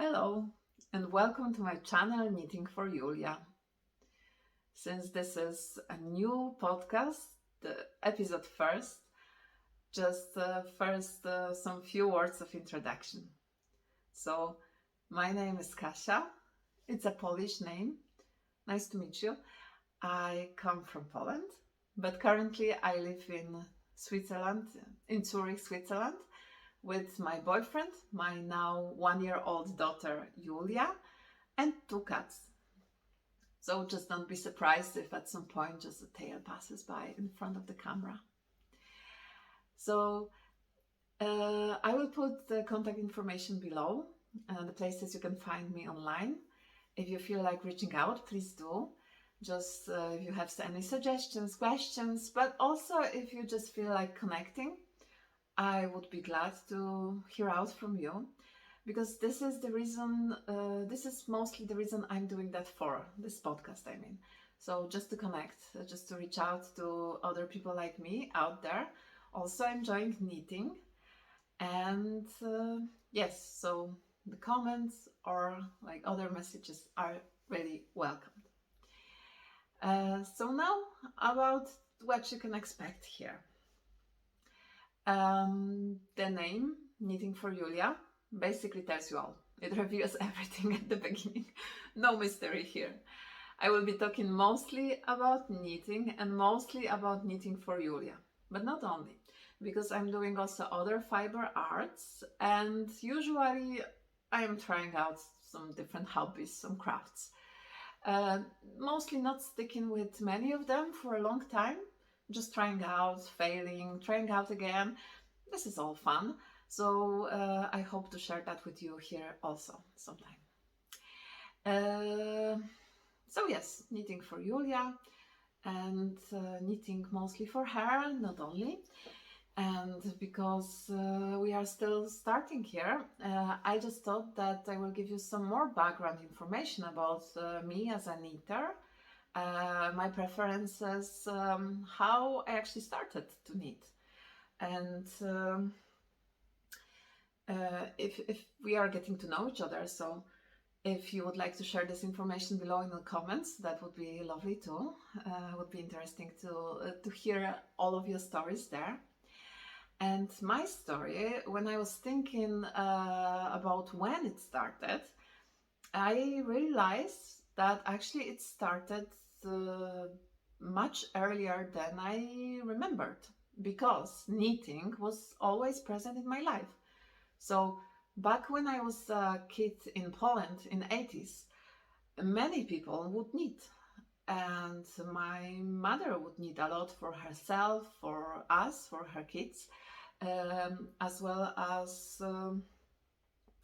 Hello and welcome to my channel Knitting for Julia. Since this is a new podcast, the episode first, some few words of introduction. So, my name is Kasia. It's a Polish name. Nice to meet you. I come from Poland, but currently I live in Switzerland, in Zurich, Switzerland, with my boyfriend, my now 1-year-old daughter Julia, and 2 cats. So just don't be surprised if at some point just a tail passes by in front of the camera. So I will put the contact information below, the places you can find me online. If you feel like reaching out, please do. Just if you have any suggestions, questions, but also if you just feel like connecting, I would be glad to hear out from you, because this is the reason, this is mostly the reason I'm doing that for, this podcast, I mean. So just to connect, just to reach out to other people like me out there, also enjoying knitting. And yes, so the comments or like other messages are really welcomed. So now about what you can expect here. The name, Knitting for Julia, basically tells you all. It reveals everything at the beginning. No mystery here. I will be talking mostly about knitting and mostly about knitting for Julia. But not only, because I'm doing also other fiber arts, and usually I am trying out some different hobbies, some crafts. Mostly not sticking with many of them for a long time. Just trying out, failing, trying out again. This is all fun. So I hope to share that with you here also sometime. So yes, knitting for Julia and knitting mostly for her, not only. And because we are still starting here, I just thought that I will give you some more background information about me as a knitter, my preferences, how I actually started to knit. And if we are getting to know each other, so if you would like to share this information below in the comments, that would be lovely too. Would be interesting to hear all of your stories there. And my story, when I was thinking about when it started, I realized that actually it started much earlier than I remembered, because knitting was always present in my life. So back when I was a kid in Poland in the 80s, many people would knit. And my mother would knit a lot for herself, for us, for her kids, as well as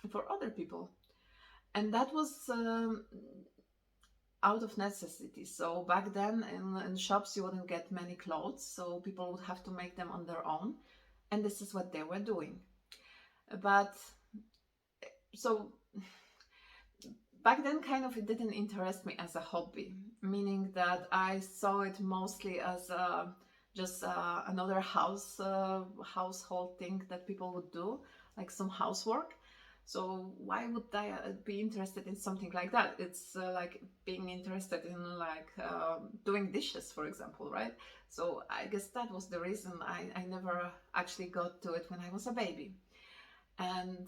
for other people. And that was out of necessity. So back then in shops you wouldn't get many clothes, so people would have to make them on their own. And this is what they were doing. But so back then kind of it didn't interest me as a hobby, meaning that I saw it mostly as just another household thing that people would do, like some housework. So why would I be interested in something like that? It's like being interested in like doing dishes, for example, right? So I guess that was the reason I never actually got to it when I was a baby. And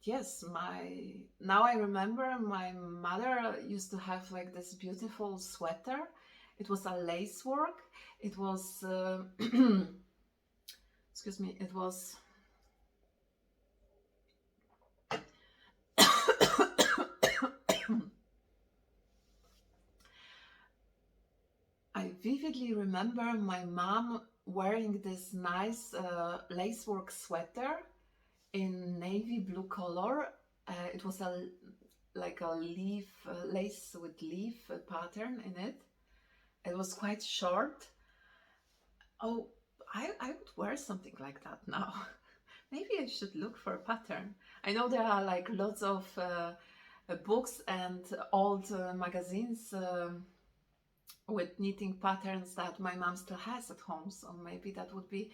yes, now I remember my mother used to have like this beautiful sweater. It was a lace work. It was, excuse me, it was I vividly remember my mom wearing this nice lacework sweater in navy blue color. It was like a leaf, lace with leaf pattern in it. It was quite short. Oh, I would wear something like that now. Maybe I should look for a pattern. I know there are like lots of books and old magazines with knitting patterns that my mom still has at home, so maybe that would be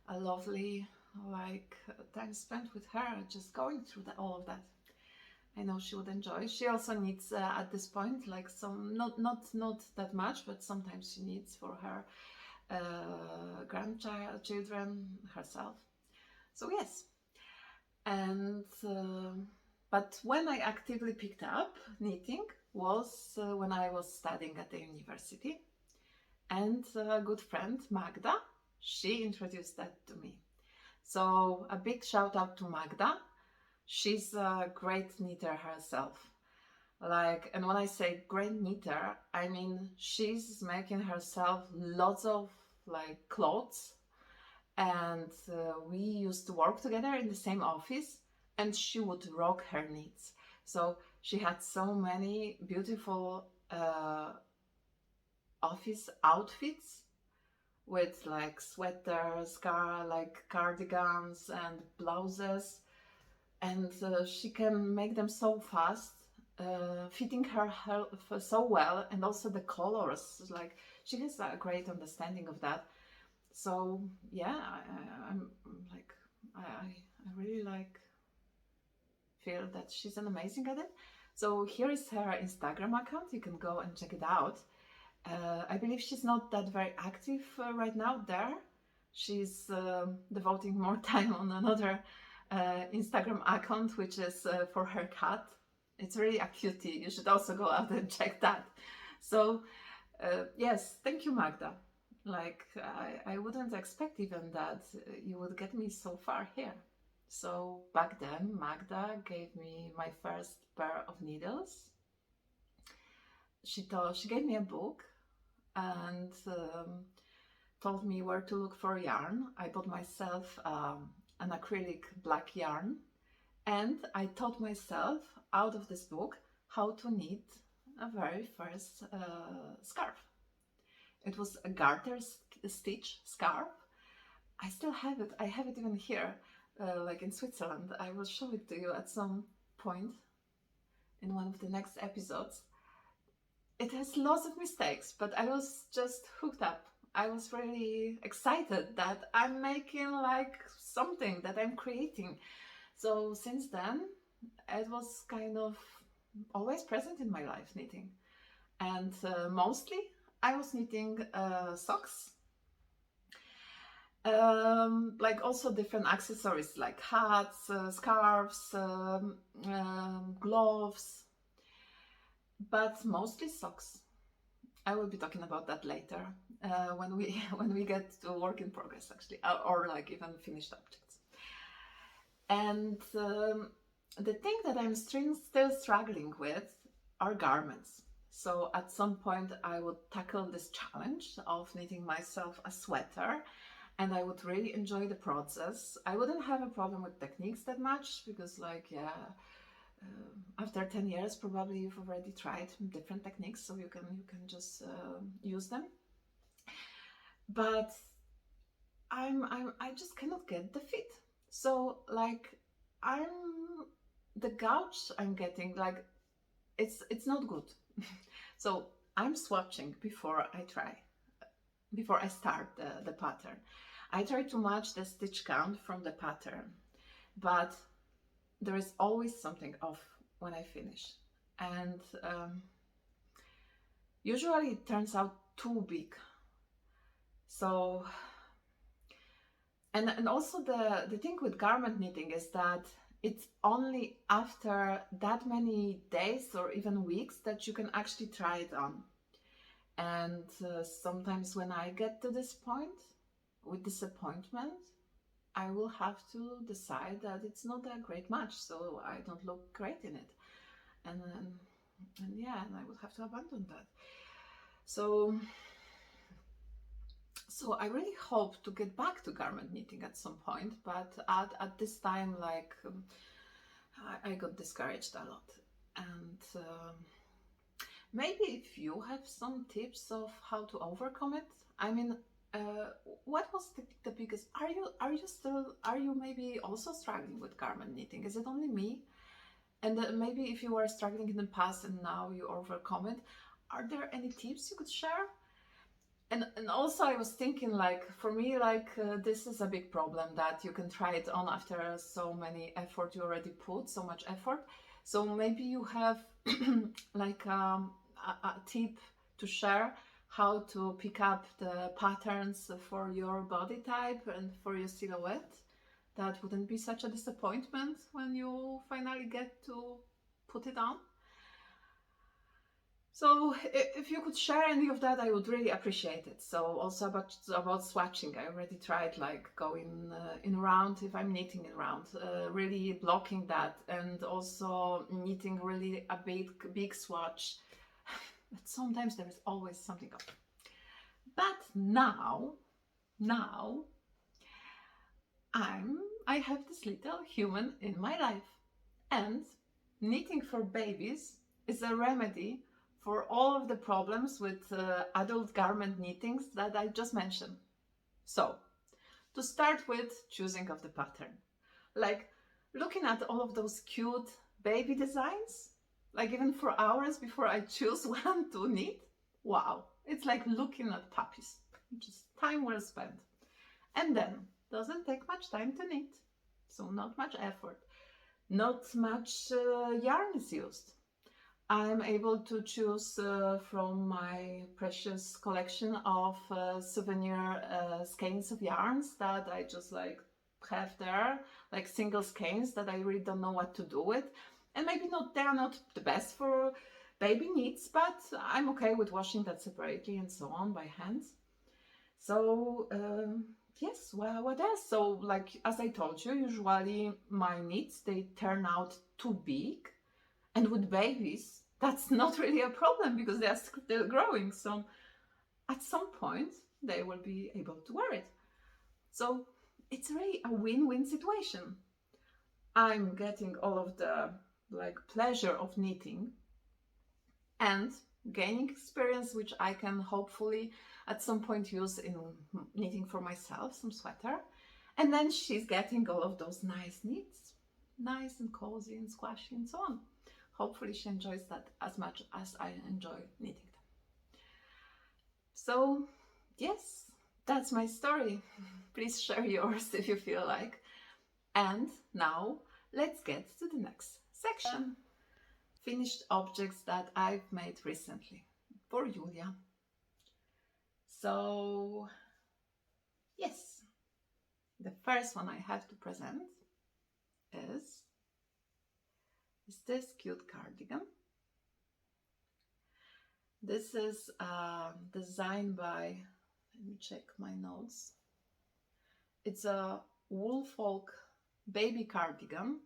a lovely like time spent with her, just going through all of that. I know she would enjoy. She also needs at this point like some not that much, but sometimes she needs for her grandchildren herself. So yes, and but when I actively picked up knitting was when I was studying at the university, and a good friend Magda, she introduced that to me. So a big shout out to Magda. She's a great knitter herself. Like, and when I say great knitter, I mean she's making herself lots of like clothes, and we used to work together in the same office, and she would rock her knits. So she had so many beautiful office outfits with like sweaters, like cardigans and blouses, and she can make them so fast, fitting her so well, and also the colors. Like she has a great understanding of that. So yeah, I'm like I really like feel that she's an amazing at it. So here is her Instagram account. You can go and check it out. I believe she's not that very active right now there. She's devoting more time on another Instagram account, which is for her cat. It's really a cutie. You should also go out and check that. So yes, thank you, Magda. Like I wouldn't expect even that you would get me so far here. So back then, Magda gave me my first pair of needles. She gave me a book and told me where to look for yarn. I bought myself an acrylic black yarn, and I taught myself out of this book how to knit a very first scarf. It was a garter stitch scarf. I still have it. I have it even here, like in Switzerland. I will show it to you at some point in one of the next episodes. It has lots of mistakes, but I was just hooked up. I was really excited that I'm making like something that I'm creating. So since then, it was kind of always present in my life, knitting. And mostly I was knitting socks, like also different accessories like hats, scarves, gloves, but mostly socks. I will be talking about that later when we when we get to work in progress, actually, or like even finished objects. And the thing that I'm still struggling with are garments. So at some point I would tackle this challenge of knitting myself a sweater, and I would really enjoy the process. I wouldn't have a problem with techniques that much because, like, yeah, after 10 years probably you've already tried different techniques, so you can just use them. But I just cannot get the fit. So like the gouge I'm getting, like it's not good. So I'm swatching before I start the pattern. I try to match the stitch count from the pattern, but there is always something off when I finish, and usually it turns out too big. So and also the thing with garment knitting is that it's only after that many days or even weeks that you can actually try it on. And sometimes when I get to this point with disappointment, I will have to decide that it's not a great match, so I don't look great in it, and yeah, and I will have to abandon that. So I really hope to get back to garment knitting at some point, but at this time, like I got discouraged a lot, and maybe if you have some tips of how to overcome it. I mean, what was the biggest? Are you maybe also struggling with garment knitting? Is it only me? And maybe if you were struggling in the past and now you overcome it, are there any tips you could share? And also I was thinking, like, for me, like, this is a big problem that you can try it on after so many effort you already put, so much effort. So maybe you have like a tip to share how to pick up the patterns for your body type and for your silhouette. That wouldn't be such a disappointment when you finally get to put it on. So if you could share any of that, I would really appreciate it. So also about swatching, I already tried like going in round if I'm knitting in round, really blocking that, and also knitting really a big swatch. But sometimes there is always something up. But now I have this little human in my life, and knitting for babies is a remedy for all of the problems with adult garment knittings that I just mentioned. So, to start with, choosing of the pattern. Like, looking at all of those cute baby designs, like even for hours before I choose one to knit, wow, it's like looking at puppies. Just time well spent. And then, doesn't take much time to knit, so not much effort. Not much yarn is used. I'm able to choose from my precious collection of souvenir skeins of yarns that I just like have there, like single skeins that I really don't know what to do with. And maybe they are not the best for baby needs, but I'm okay with washing that separately and so on by hand. So yes, well, what else? So like as I told you, usually my knits, they turn out too big, and with babies that's not really a problem because they are still growing. So at some point they will be able to wear it. So it's really a win-win situation. I'm getting all of the like pleasure of knitting and gaining experience, which I can hopefully at some point use in knitting for myself some sweater. And then she's getting all of those nice knits, nice and cozy and squashy and so on. Hopefully she enjoys that as much as I enjoy knitting them. So yes, that's my story. Please share yours if you feel like. And now let's get to the next section. Finished objects that I've made recently for Julia. So yes, the first one I have to present is this cute cardigan. This is designed by, let me check my notes. It's a Woolfolk baby cardigan,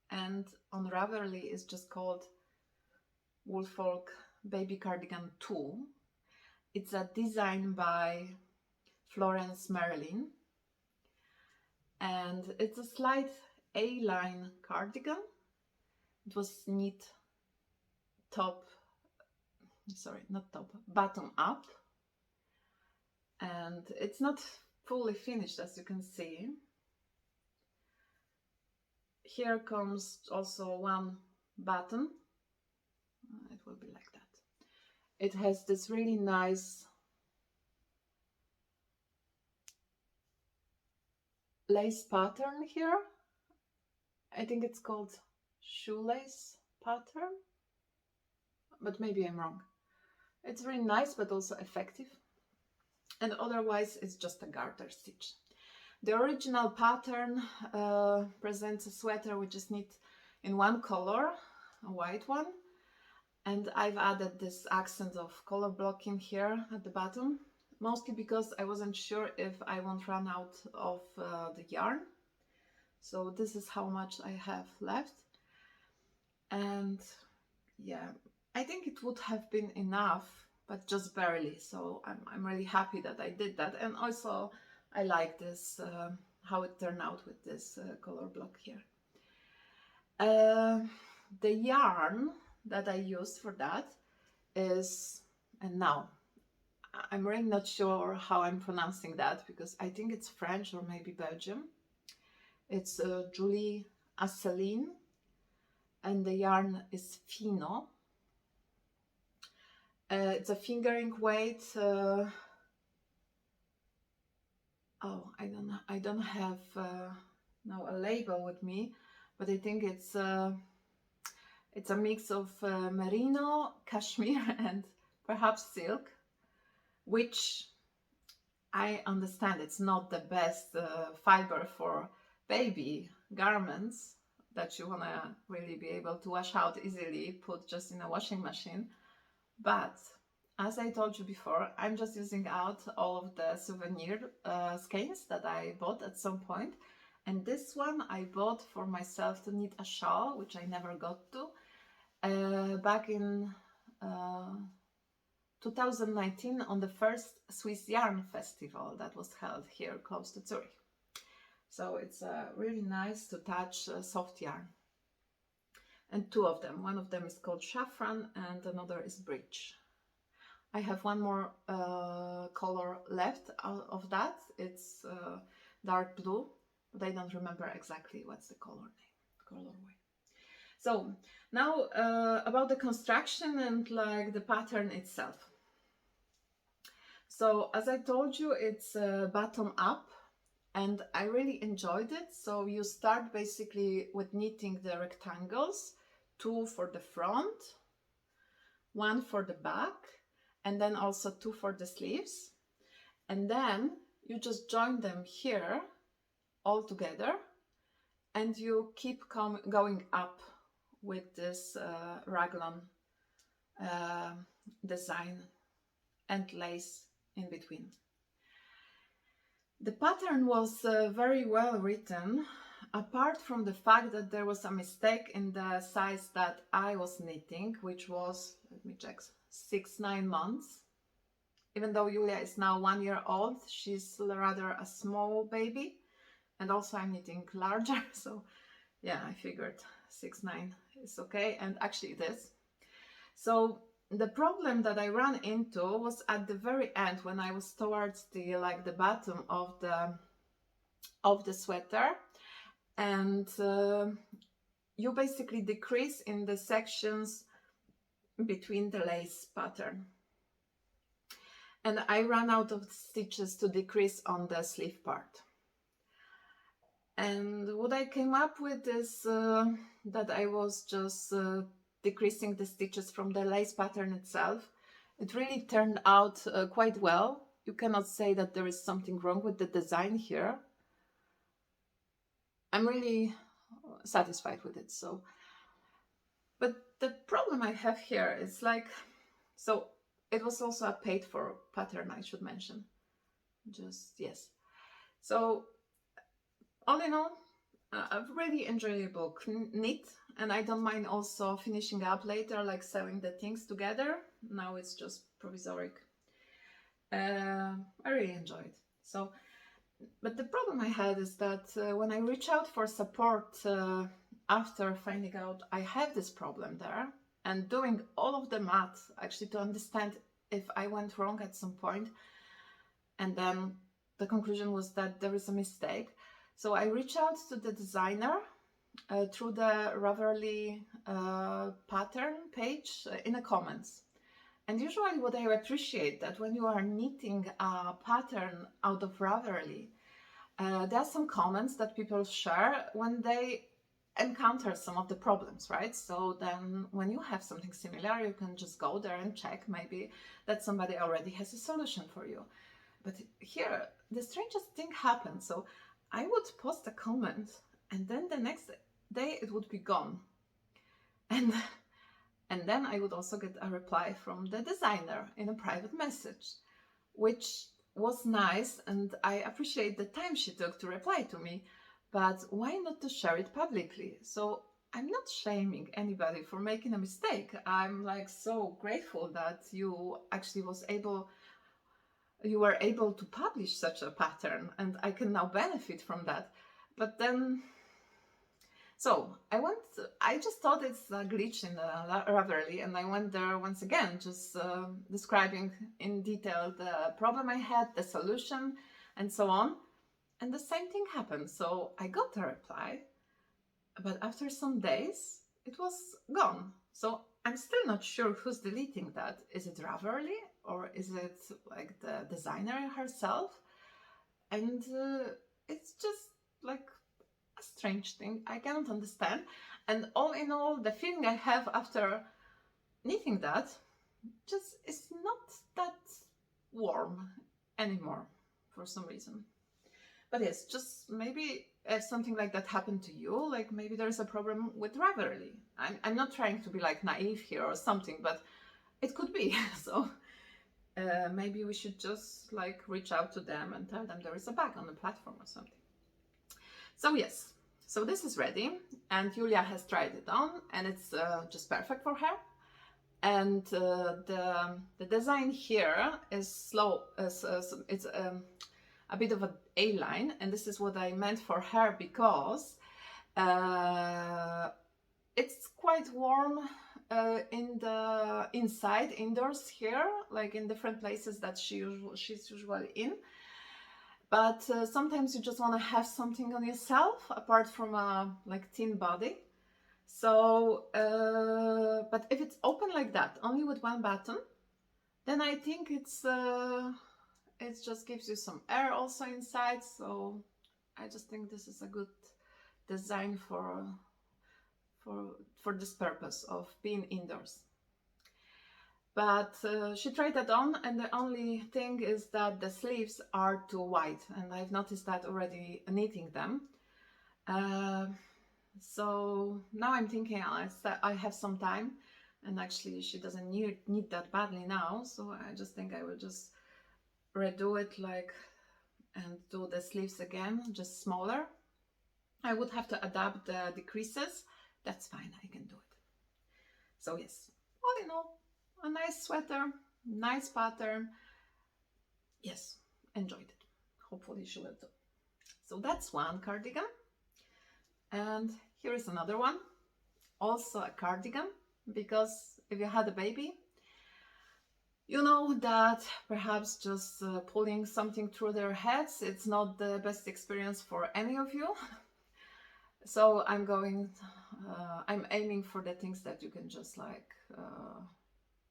and on Ravelry is just called Woolfolk Baby Cardigan 2. It's a design by Florence Merlin, and it's a slight A-line cardigan. It was knit bottom up, and it's not fully finished, as you can see. Here comes also one button. It will be like that. It has this really nice lace pattern here. I think it's called shoelace pattern, but maybe I'm wrong. It's really nice, but also effective. And otherwise, it's just a garter stitch. The original pattern presents a sweater which is knit in one color, a white one. And I've added this accent of color blocking here at the bottom, mostly because I wasn't sure if I won't run out of the yarn. So this is how much I have left. And yeah, I think it would have been enough, but just barely. So I'm really happy that I did that. And also I like this, how it turned out with this color block here. The yarn that I used for that is, and now I'm really not sure how I'm pronouncing that because I think it's French or maybe Belgium. It's Julie Asseline, and the yarn is Fino. It's a fingering weight Oh, I don't have now a label with me, but I think it's a mix of merino, cashmere, and perhaps silk, which I understand it's not the best fiber for baby garments that you wanna really be able to wash out easily, put just in a washing machine. But as I told you before, I'm just using out all of the souvenir skeins that I bought at some point. And this one I bought for myself to knit a shawl, which I never got to, back in uh, 2019 on the first Swiss Yarn Festival that was held here close to Zurich. So it's really nice to touch soft yarn. And two of them. One of them is called Saffron and another is Bridge. I have one more color left of that. It's dark blue, but I don't remember exactly what's the colorway. So now about the construction and like the pattern itself. So as I told you, it's bottom up and I really enjoyed it. So you start basically with knitting the rectangles, 2 for the front, 1 for the back, and then also 2 for the sleeves. And then you just join them here all together and you keep going up with this raglan design and lace in between. The pattern was very well written, apart from the fact that there was a mistake in the size that I was knitting, which was, let me check, 6-9 months. Even though Julia is now 1 year old, she's rather a small baby, and also I'm knitting larger, so yeah, I figured 6-9 is okay, and actually it is. So the problem that I ran into was at the very end when I was towards the the bottom of the sweater, and you basically decrease in the sections between the lace pattern. And I ran out of stitches to decrease on the sleeve part. And what I came up with is that I was just decreasing the stitches from the lace pattern itself. It really turned out quite well. You cannot say that there is something wrong with the design here. I'm really satisfied with it. So, but the problem I have here is so it was also a paid for pattern, I should mention. Just, yes. So all in all, a really enjoyable knit, and I don't mind also finishing up later, like sewing the things together. Now it's just provisoric. I really enjoyed. So, but the problem I had is that when I reach out for support after finding out I have this problem there and doing all of the math actually to understand if I went wrong at some point, and then the conclusion was that there is a mistake. So I reached out to the designer through the Ravelry pattern page in the comments. And usually what I appreciate that when you are knitting a pattern out of Ravelry, there are some comments that people share when they encounter some of the problems, right? So then when you have something similar, you can just go there and check maybe that somebody already has a solution for you. But here, the strangest thing happened. So I would post a comment and then the next day it would be gone. And then I would also get a reply from the designer in a private message, which was nice, and I appreciate the time she took to reply to me, but why not to share it publicly? So I'm not shaming anybody for making a mistake. I'm so grateful that you actually you were able to publish such a pattern, and I can now benefit from that. But then, so I just thought it's a glitch in Ravelry, and I went there once again, just describing in detail the problem I had, the solution, and so on. And the same thing happened. So I got a reply, but after some days, it was gone. So I'm still not sure who's deleting that. Is it Ravelry or is it the designer herself? and it's just like a strange thing. I cannot understand. And all in all, the feeling I have after knitting that just is not that warm anymore for some reason. But yes, just maybe if something like that happened to you, like maybe there's a problem with Ravelry. I'm not trying to be like naive here or something, but it could be. So maybe we should just like reach out to them and tell them there is a bug on the platform or something. So yes, so this is ready, and Julia has tried it on, and it's just perfect for her. And the design here is slow. It's a bit of an A line, and this is what I meant for her because it's quite warm in the inside, indoors here, like in different places that she's usually in. But sometimes you just want to have something on yourself apart from a like thin body. So, but if it's open like that, only with one button, then I think it just gives you some air also inside. So I just think this is a good design for this purpose of being indoors. But she tried that on, and the only thing is that the sleeves are too wide, and I've noticed that already knitting them. So now I'm thinking I have some time, and actually she doesn't need that badly now, so I just think I will just redo it like and do the sleeves again, just smaller. I would have to adapt the decreases. That's fine, I can do it. So yes, all in all, a nice sweater, nice pattern. Yes, enjoyed it. Hopefully she will too. So that's one cardigan. And here is another one, also a cardigan, because if you had a baby, you know that perhaps just pulling something through their heads, it's not the best experience for any of you. So I'm aiming for the things that you can just like,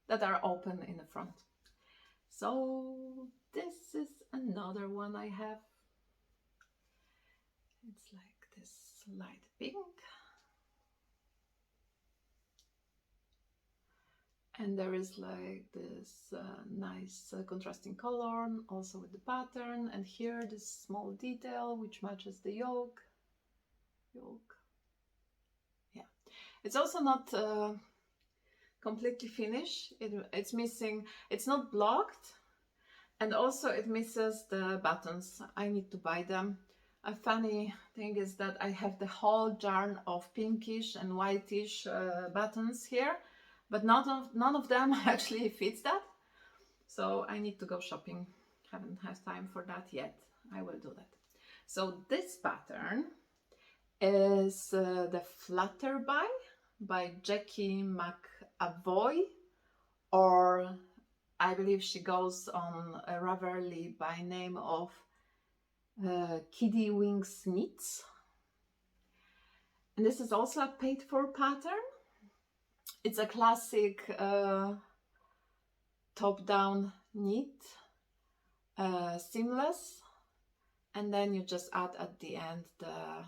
that are open in the front. So this is another one I have. It's like this light pink. And there is like this nice contrasting color also with the pattern. And here this small detail which matches the yoke. Yeah, it's also not completely finished. It's missing, it's not blocked, and also it misses the buttons. I need to buy them. A funny thing is that I have the whole yarn of pinkish and whitish buttons here, but none of them actually fits that. So I need to go shopping. Haven't had time for that yet. I will do that. So this pattern is the Flutterby by Jackie McAvoy, or I believe she goes on Ravelry by name of Kiddy Wings Knits. And this is also a paid for pattern. It's a classic top-down knit, seamless, and then you just add at the end the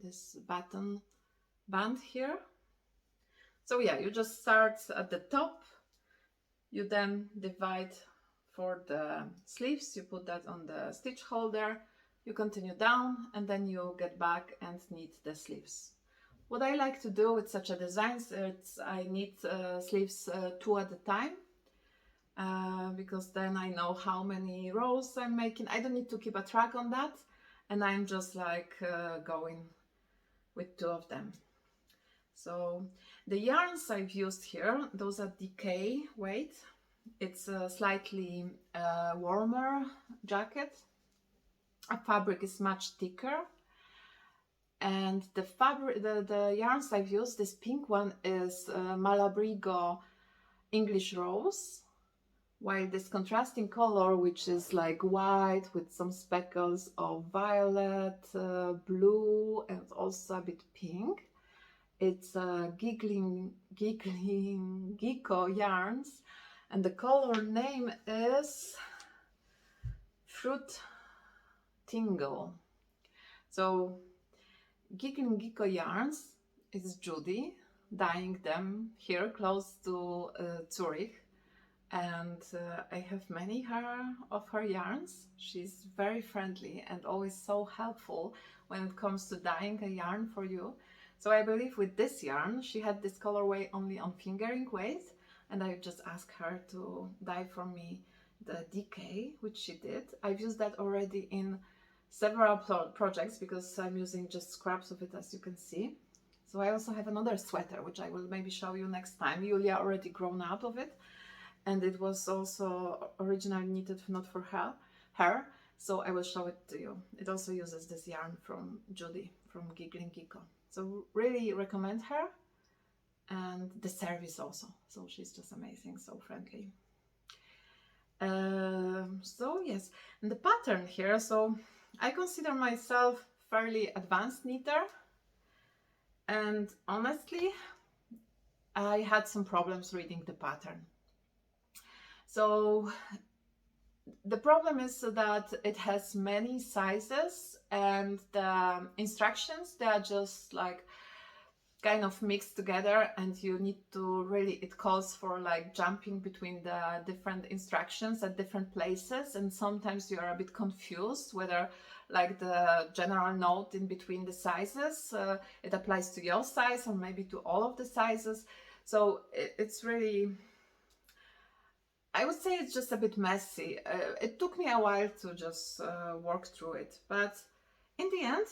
this button band here. So yeah, you just start at the top, you then divide for the sleeves, you put that on the stitch holder, you continue down, and then you get back and knit the sleeves. What I like to do with such a design is I knit sleeves 2 at a time, because then I know how many rows I'm making. I don't need to keep a track on that, and I'm just like going with 2 of them. So the yarns I've used here, those are DK weight. It's a slightly warmer jacket. A fabric is much thicker, and the fabric, the yarns I've used, this pink one is Malabrigo English Rose, while this contrasting color, which is like white with some speckles of violet, blue, and also a bit pink, it's Giggling Geeko yarns, and the color name is fruit tingle. So Giko yarns is Judy dyeing them here close to Zurich, and I have many of her yarns. She's very friendly and always so helpful when it comes to dyeing a yarn for you. So I believe with this yarn she had this colorway only on fingering weight, and I just asked her to dye for me the DK, which she did. I've used that already in several projects because I'm using just scraps of it, as you can see. So I also have another sweater which I will maybe show you next time. Julia already grown out of it, and it was also originally knitted not for her, so I will show it to you. It also uses this yarn from Judy from Giggling Geeko. So really recommend her, and the service also. So she's just amazing, so friendly. So yes, and the pattern here. So I consider myself fairly advanced knitter, and honestly, I had some problems reading the pattern. So the problem is that it has many sizes, and the instructions, they are just like kind of mixed together, and you need to really, it calls for like jumping between the different instructions at different places, and sometimes you are a bit confused whether like the general note in between the sizes, it applies to your size or maybe to all of the sizes. So it's really, I would say it's just a bit messy. It took me a while to just work through it, but in the end,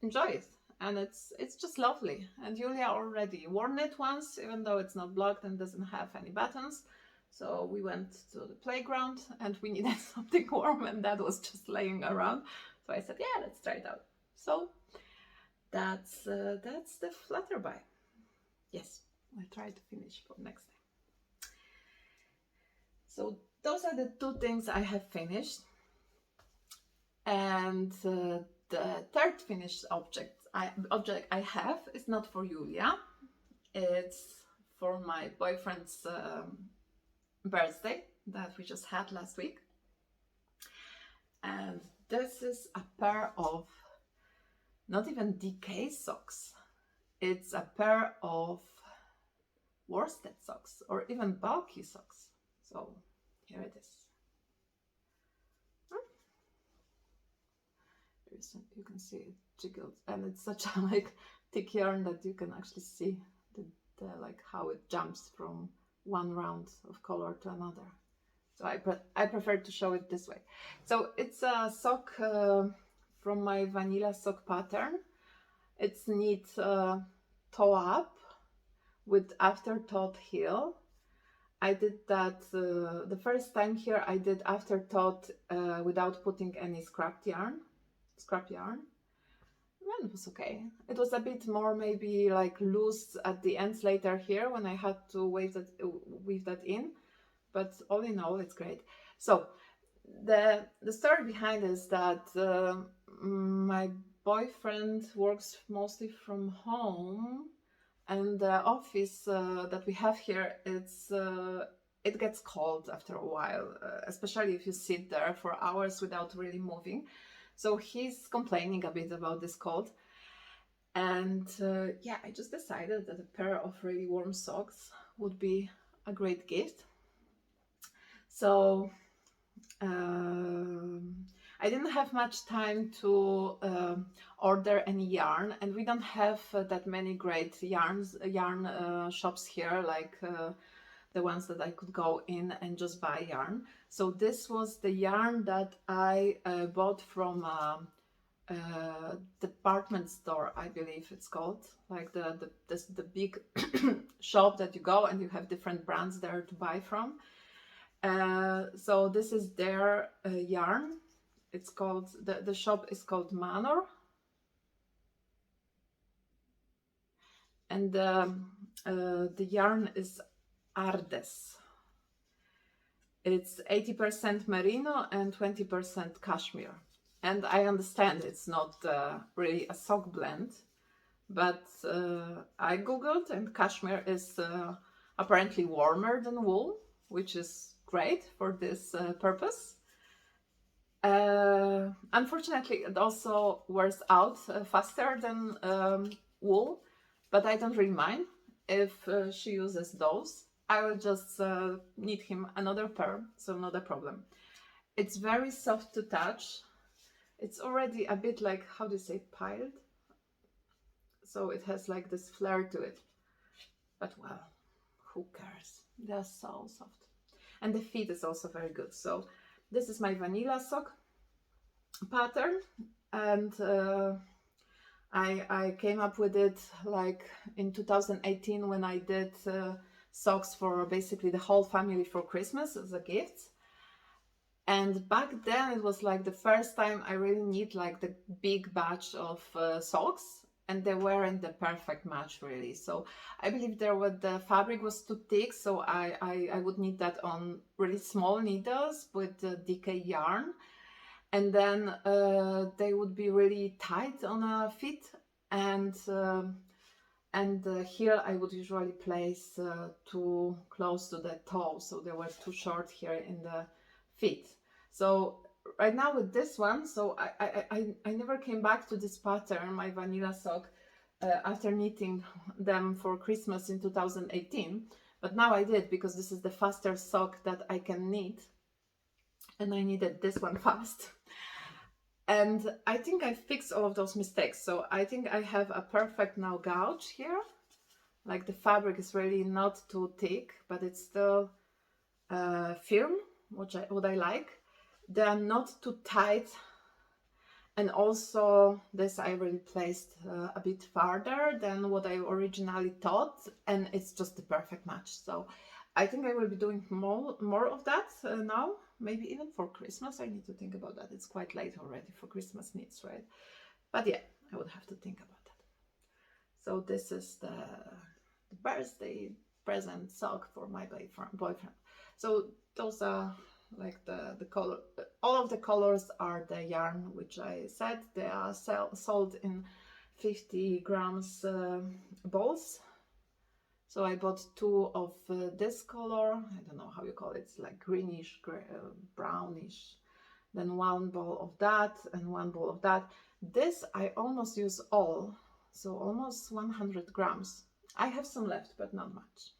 enjoy it. And it's just lovely. And Julia already worn it once, even though it's not blocked and doesn't have any buttons. So we went to the playground and we needed something warm, and that was just laying around. So I said, yeah, let's try it out. So that's the Flutterby. Yes, I'll try to finish for next time. So those are the two things I have finished. And the third finished object I have is not for Julia. It's for my boyfriend's birthday that we just had last week. And this is a pair of not even DK socks. It's a pair of worsted socks, or even bulky socks. So here it is. You can see it jiggles, and it's such a like thick yarn that you can actually see the like how it jumps from one round of color to another. So I prefer to show it this way. So it's a sock from my vanilla sock pattern. It's knit toe up with afterthought heel. I did that the first time here. I did afterthought without putting any scrap yarn. And it was okay. It was a bit more maybe like loose at the ends later here when I had to weave that in, but all in all it's great. So the story behind is that my boyfriend works mostly from home, and the office that we have here, it gets cold after a while, especially if you sit there for hours without really moving. So he's complaining a bit about this cold. And yeah, I just decided that a pair of really warm socks would be a great gift. So I didn't have much time to order any yarn, and we don't have that many great yarn shops here, like the ones that I could go in and just buy yarn. So this was the yarn that I bought from department store, I believe it's called, like the big shop that you go and you have different brands there to buy from. So this is their yarn. It's called, the shop is called Manor, and the yarn is Ardes. It's 80% merino and 20% cashmere. And I understand it's not really a sock blend, but I googled, and cashmere is apparently warmer than wool, which is great for this purpose. Unfortunately, it also wears out faster than wool, but I don't really mind if she uses those. I will just knit him another pair, so not a problem. It's very soft to touch. It's already a bit like, how do you say, piled? So it has like this flair to it. But well, who cares? They're so soft. And the fit is also very good. So this is my vanilla sock pattern, and I came up with it like in 2018 when I did socks for basically the whole family for Christmas as a gift. And back then it was like the first time I really need like the big batch of socks, and they weren't the perfect match really. So I believe the fabric was too thick, so I would need that on really small needles with DK yarn, and then they would be really tight on a fit, and here I would usually place too close to the toe, so they were too short here in the fit. So right now with this one, so I never came back to this pattern, my vanilla sock, after knitting them for Christmas in 2018, but now I did, because this is the faster sock that I can knit, and I needed this one fast. And I think I fixed all of those mistakes. So I think I have a perfect now gouge here. Like the fabric is really not too thick, but it's still firm, what I like. They are not too tight. And also this I really placed a bit farther than what I originally thought. And it's just the perfect match. So I think I will be doing more of that now. Maybe even for Christmas. I need to think about that. It's quite late already for Christmas knits, right? But yeah, I would have to think about that. So this is the birthday present sock for my boyfriend. So those are like the color. All of the colors are the yarn, which I said they are sold in 50 grams balls. So I bought two of this color. I don't know how you call it. It's like greenish, brownish. Then one ball of that and one ball of that. This I almost use all. So almost 100 grams. I have some left, but not much.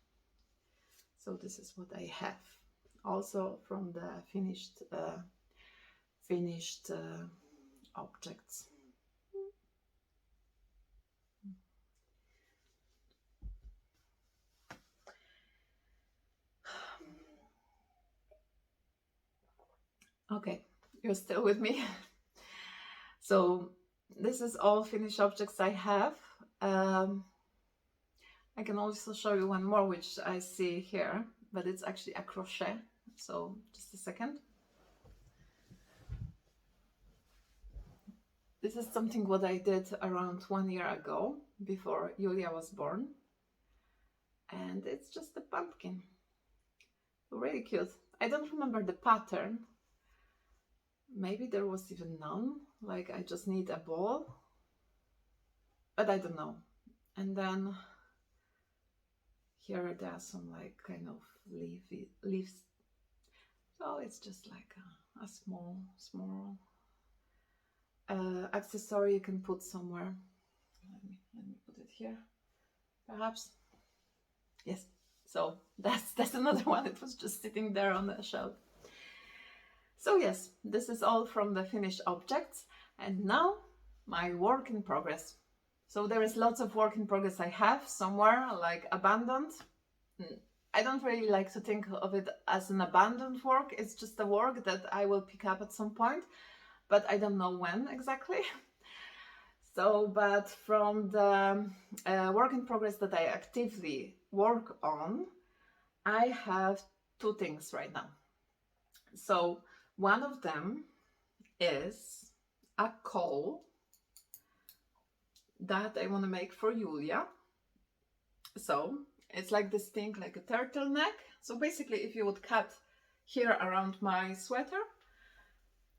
So this is what I have. Also from the finished objects. Okay, you're still with me. So this is all finished objects I have. I can also show you one more, which I see here, but it's actually a crochet. So just a second. This is something what I did around 1 year ago, before Julia was born. And it's just a pumpkin. Really cute. I don't remember the pattern. Maybe there was even none. Like I just need a ball. But I don't know. And then here there are some like kind of leaves. So it's just like a small accessory you can put somewhere. Let me put it here, perhaps. Yes. So that's another one. It was just sitting there on the shelf. So yes, this is all from the finished objects, and now my work in progress. So there is lots of work in progress I have somewhere like abandoned. I don't really like to think of it as an abandoned work. It's just a work that I will pick up at some point, but I don't know when exactly. So, but from the work in progress that I actively work on, I have two things right now. So one of them is a cowl that I want to make for Julia. So it's like this thing, like a turtleneck. So basically, if you would cut here around my sweater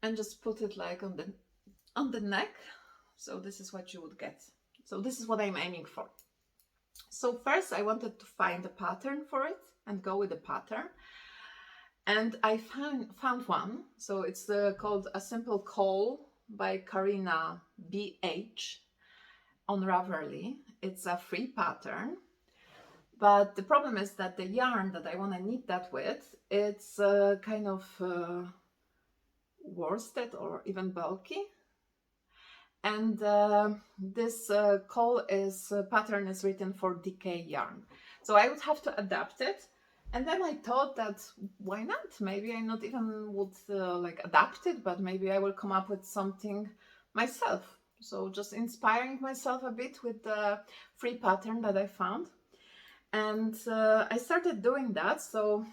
and just put it like on the neck, so this is what you would get. So this is what I'm aiming for. So first I wanted to find a pattern for it and go with the pattern. And I found one. So it's called A Simple Call by Karina BH on Ravelry. It's a free pattern. But the problem is that the yarn that I want to knit that with, it's kind of worsted or even bulky. And this pattern is written for DK yarn. So I would have to adapt it. And then I thought that why not? Maybe I not even would like adapt it, but maybe I will come up with something myself. So just inspiring myself a bit with the free pattern that I found. And I started doing that. So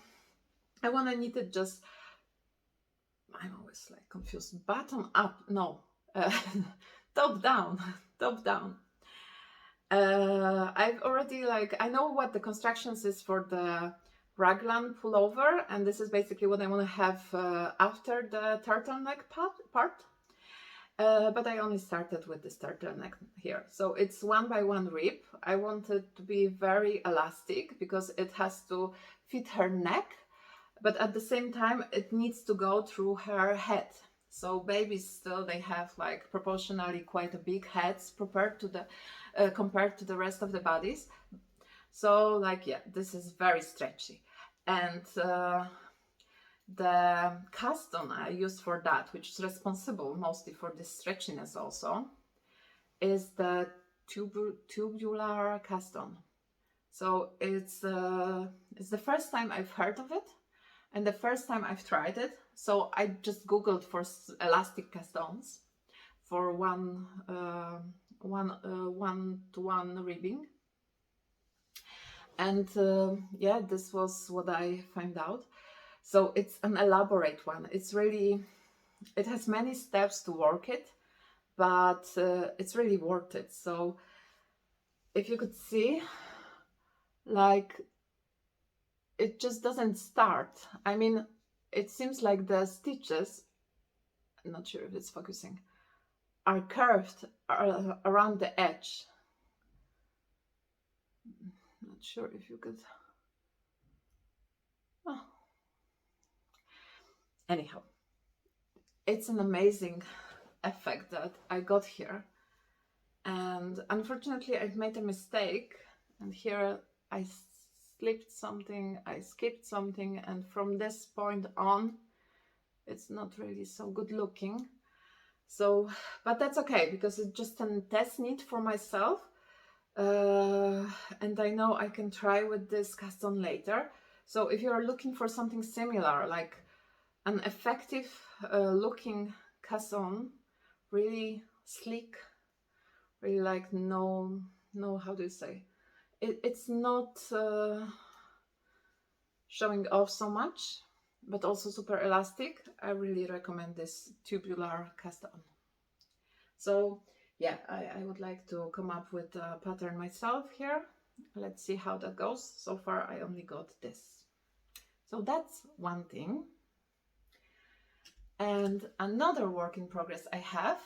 I want to knit it just, I'm always like confused, bottom up, no, top down, top down. I've already I know what the constructions is for the raglan pullover, and this is basically what I want to have after the turtleneck part. But I only started with this turtleneck here. So it's 1x1 rib. I want it to be very elastic because it has to fit her neck, but at the same time it needs to go through her head. So babies still, they have like proportionally quite a big heads compared to the rest of the bodies. So yeah, this is very stretchy. And the cast on I used for that, which is responsible mostly for this stretchiness also, is the tubular cast on. So it's the first time I've heard of it and the first time I've tried it. So I just googled for elastic cast-ons for one-to-one ribbing, and yeah, this was what I found out. So it's an elaborate one. It's really, it has many steps to work it, but it's really worth it. So if you could see, like, it just doesn't start. I mean, it seems like the stitches, I'm not sure if it's focusing, are curved around the edge. Not sure if you could. Oh. Anyhow, it's an amazing effect that I got here. And unfortunately, I've made a mistake. And here I skipped something, and from this point on, it's not really so good looking. So, but that's okay, because it's just a test knit for myself. And I know I can try with this cast on later. So if you're looking for something similar, like an effective looking cast on, really sleek, really like no, how do you say? It's not showing off so much, but also super elastic. I really recommend this tubular cast on. So yeah, I would like to come up with a pattern myself here. Let's see how that goes. So far I only got this. So that's one thing. And another work in progress I have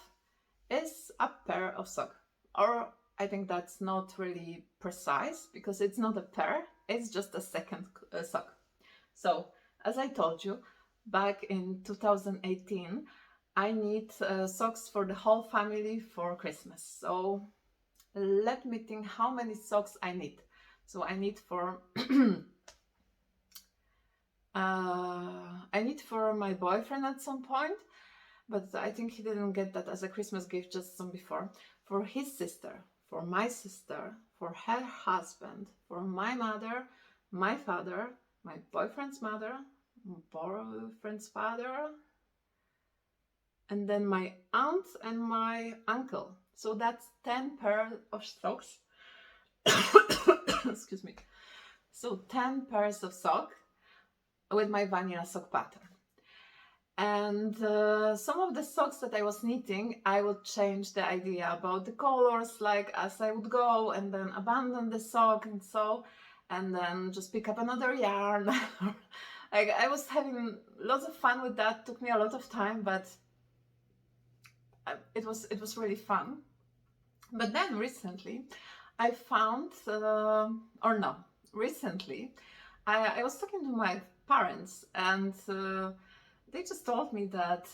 is a pair of socks. Or I think that's not really precise, because it's not a pair, it's just a second sock. So as I told you, back in 2018, I need socks for the whole family for Christmas. So let me think how many socks I need. So I need for I need for my boyfriend at some point, but I think he didn't get that as a Christmas gift, just some before. For his sister, for my sister, for her husband, for my mother, my father, my boyfriend's mother, my boyfriend's father, and then my aunt and my uncle. So that's 10 pairs of socks. Excuse me. So 10 pairs of socks with my vanilla sock pattern. And some of the socks that I was knitting, I would change the idea about the colors, like as I would go, and then abandon the sock and then just pick up another yarn. Like, I was having lots of fun with that. Took me a lot of time, but it was really fun. But then recently I found, recently I was talking to my parents, and they just told me that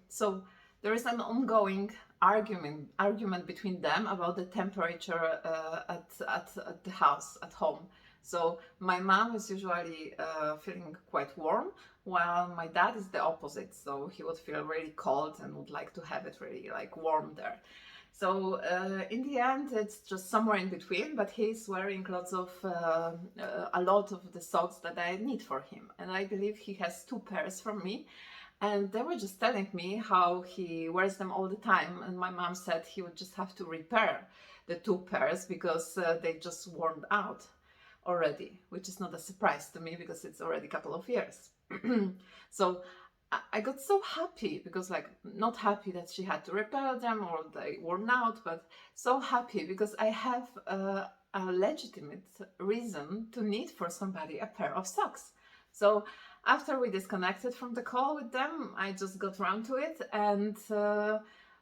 so there is an ongoing argument between them about the temperature at the house at home. So my mom is usually feeling quite warm, while my dad is the opposite. So he would feel really cold and would like to have it really like warm there. So in the end, it's just somewhere in between, but he's wearing a lot of the socks that I need for him. And I believe he has 2 pairs from me. And they were just telling me how he wears them all the time. And my mom said he would just have to repair the 2 pairs because they just worn out already, which is not a surprise to me because it's already a couple of years. So I got so happy because, like, not happy that she had to repair them or they worn out, but so happy because I have a legitimate reason to need for somebody a pair of socks. So after we disconnected from the call with them, I just got around to it, and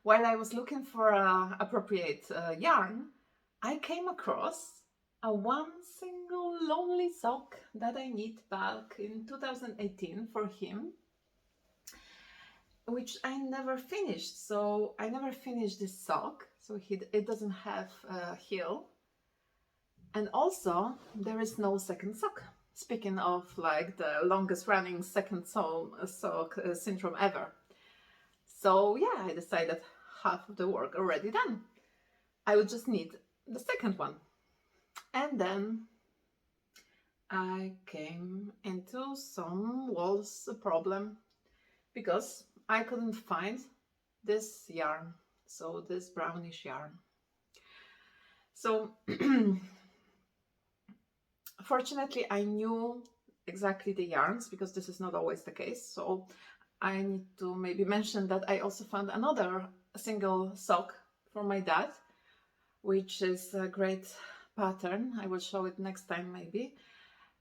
while I was looking for appropriate yarn, I came across a one single lonely sock that I knit back in 2018 for him, which I never finished. So I never finished this sock, so it doesn't have a heel. And also there is no second sock. Speaking of like the longest running second sock syndrome ever. So yeah, I decided half of the work already done. I would just need the second one. And then I came into some walls problem because I couldn't find this yarn, so this brownish yarn. So fortunately I knew exactly the yarns because this is not always the case. So I need to maybe mention that I also found another single sock for my dad, which is a great pattern. I will show it next time maybe.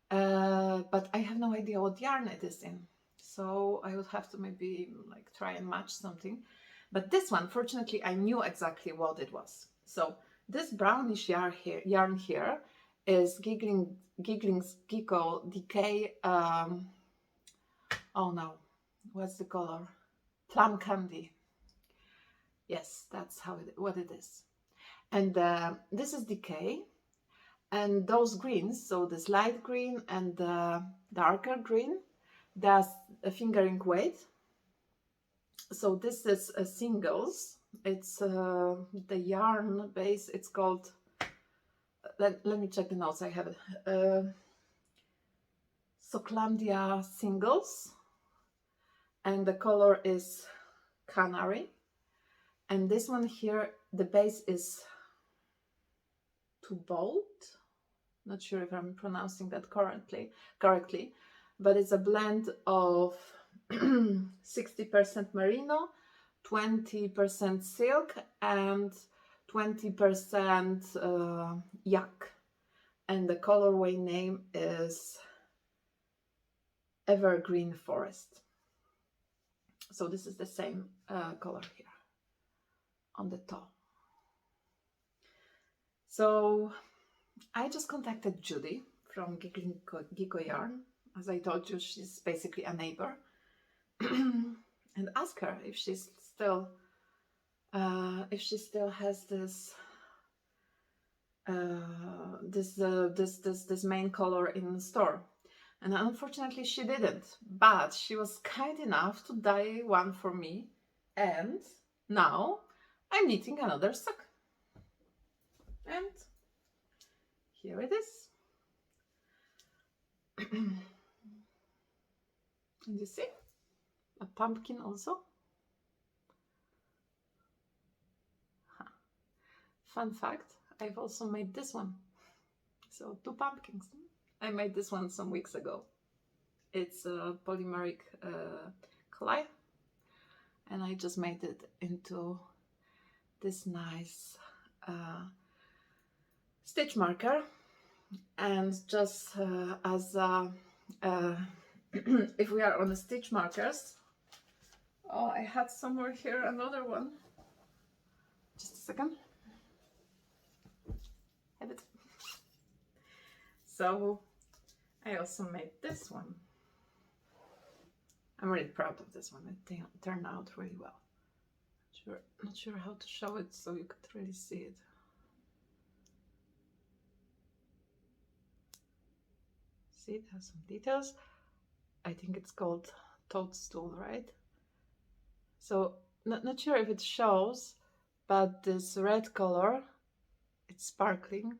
But I have no idea what yarn it is in. So I would have to maybe like try and match something. But this one, fortunately, I knew exactly what it was. So this brownish yarn here is Giggling's Geeko Decay. Oh no, what's the color? Plum Candy. Yes, that's what it is. And this is Decay. And those greens, so this light green and the darker green, that's a fingering weight. So this is a singles. It's the yarn base. It's called. Let me check the notes. I have it. Soclandia singles, and the color is Canary. And this one here, the base is Too Bold. Not sure if I'm pronouncing that correctly, but it's a blend of 60% merino, 20% silk, and 20% yak. And the colorway name is Evergreen Forest. So this is the same color here on the top. So I just contacted Judy from Geeko Yarn. As I told you, she's basically a neighbor, and asked her if she still has this main color in the store. And unfortunately, she didn't. But she was kind enough to dye one for me, and now I'm knitting another sock. And here it is. And you see, a pumpkin also. Fun fact, I've also made this one. So 2 pumpkins. I made this one some weeks ago. It's a polymeric clay, and I just made it into this nice stitch marker. And just as if we are on the stitch markers, oh, I had somewhere here another one. Just a second. Have it. So I also made this one. I'm really proud of this one. It turned out really well. Not sure how to show it so you could really see it. See, it has some details. I think it's called toadstool, right? So not sure if it shows, but this red color, it's sparkling.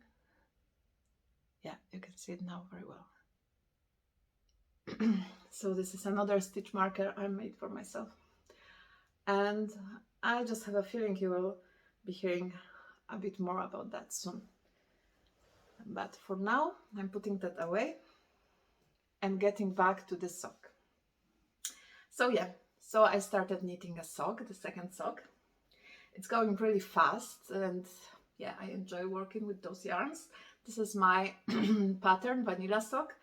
Yeah, you can see it now very well. So this is another stitch marker I made for myself. And I just have a feeling you will be hearing a bit more about that soon. But for now, I'm putting that away and getting back to the sock. So yeah, so I started knitting a sock, the second sock. It's going really fast, and yeah, I enjoy working with those yarns. This is my pattern vanilla sock.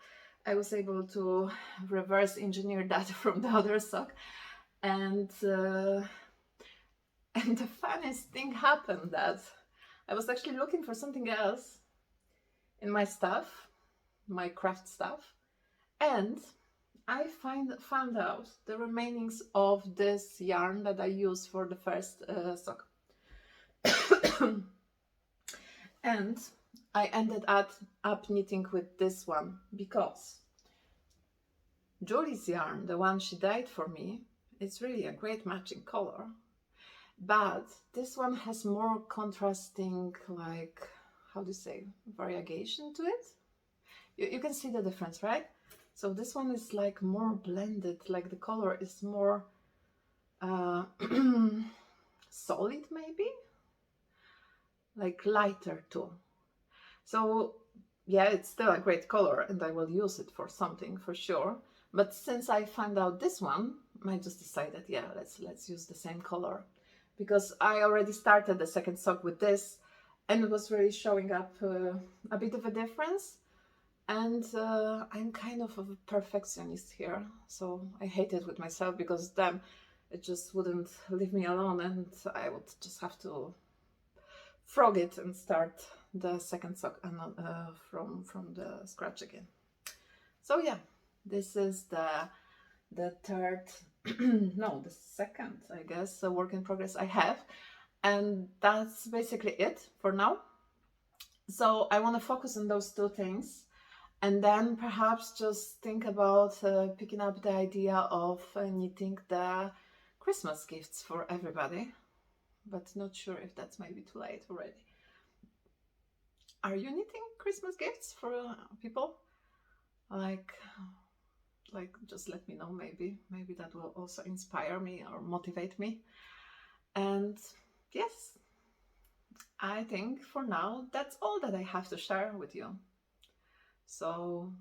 I was able to reverse engineer that from the other sock, and the funniest thing happened that I was actually looking for something else in my stuff, my craft stuff, and I found out the remainings of this yarn that I used for the first sock. And I ended up knitting with this one because Julie's yarn, the one she dyed for me, is really a great matching color. But this one has more contrasting, like, how do you say, variegation to it. You can see the difference, right? So this one is like more blended, like the color is more solid maybe, like lighter too. So yeah, it's still a great color and I will use it for something for sure. But since I found out this one, I just decided, yeah, let's use the same color, because I already started the second sock with this and it was really showing up a bit of a difference. And I'm kind of a perfectionist here, so I hate it with myself because then it just wouldn't leave me alone and I would just have to frog it and start the second sock from the scratch again. So yeah, this is the third, no, the second, I guess, work in progress I have. And that's basically it for now. So I want to focus on those two things. And then perhaps just think about picking up the idea of knitting the Christmas gifts for everybody. But not sure if that's maybe too late already. Are you knitting Christmas gifts for people? Like just let me know, maybe that will also inspire me or motivate me. And yes, I think for now that's all that I have to share with you. So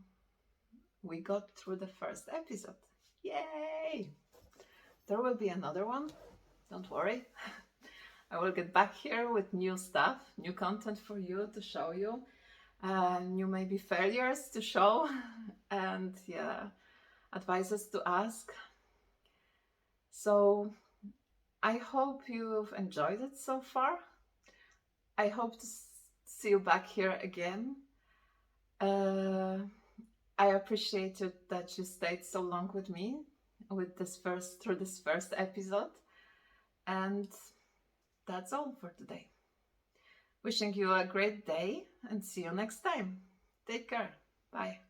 we got through the first episode. Yay! There will be another one, don't worry. I will get back here with new stuff, new content for you to show you, new maybe failures to show, and yeah, advices to ask. So I hope you've enjoyed it so far. I hope to see you back here again. I appreciate it that you stayed so long with me with through this first episode. And that's all for today. Wishing you a great day and see you next time. Take care. Bye.